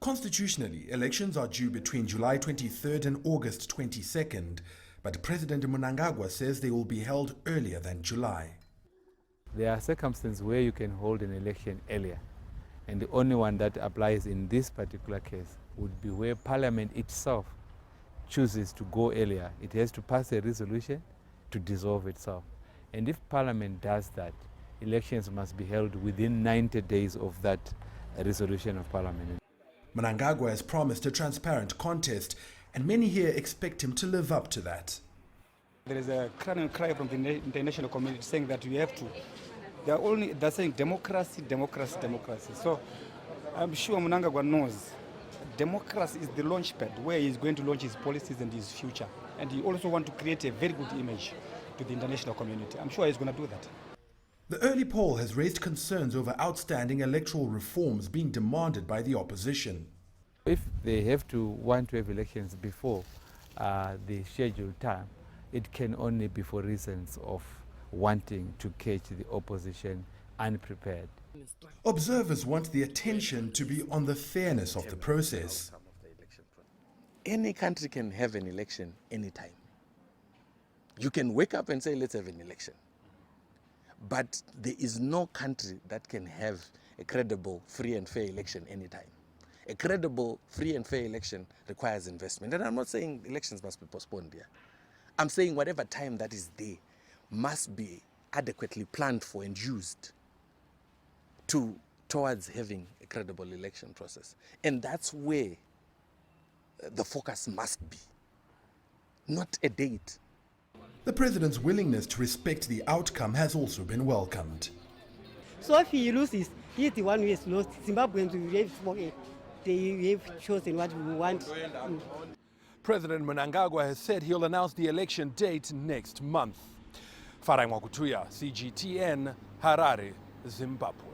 Constitutionally, elections are due between July 23rd and August 22nd, but President Mnangagwa says they will be held earlier than July. There are circumstances where you can hold an election earlier, and the only one that applies in this particular case would be where Parliament itself chooses to go earlier. It has to pass a resolution to dissolve itself. And if Parliament does that, elections must be held within 90 days of that resolution of Parliament. Mnangagwa has promised a transparent contest, and many here expect him to live up to that. There is a cry from the international community saying that we have to. They're saying democracy, democracy, democracy. So I'm sure Mnangagwa knows democracy is the launchpad where he's going to launch his policies and his future. And he also wants to create a very good image to the international community. I'm sure he's going to do that. The early poll has raised concerns over outstanding electoral reforms being demanded by the opposition. If they want to have elections before the scheduled time, it can only be for reasons of wanting to catch the opposition unprepared. Observers want the attention to be on the fairness of the process. Any country can have an election anytime. You can wake up and say, let's have an election. But there is no country that can have a credible, free and fair election anytime. A credible, free and fair election requires investment. And I'm not saying elections must be postponed here. I'm saying whatever time that is there must be adequately planned for and used towards having a credible election process. And that's where the focus must be, not a date. The president's willingness to respect the outcome has also been welcomed. So if he loses, he's the one who has lost. Zimbabweans have chosen what we want. President Mnangagwa has said he'll announce the election date next month. Farai, Mwakutuya, CGTN, Harare, Zimbabwe.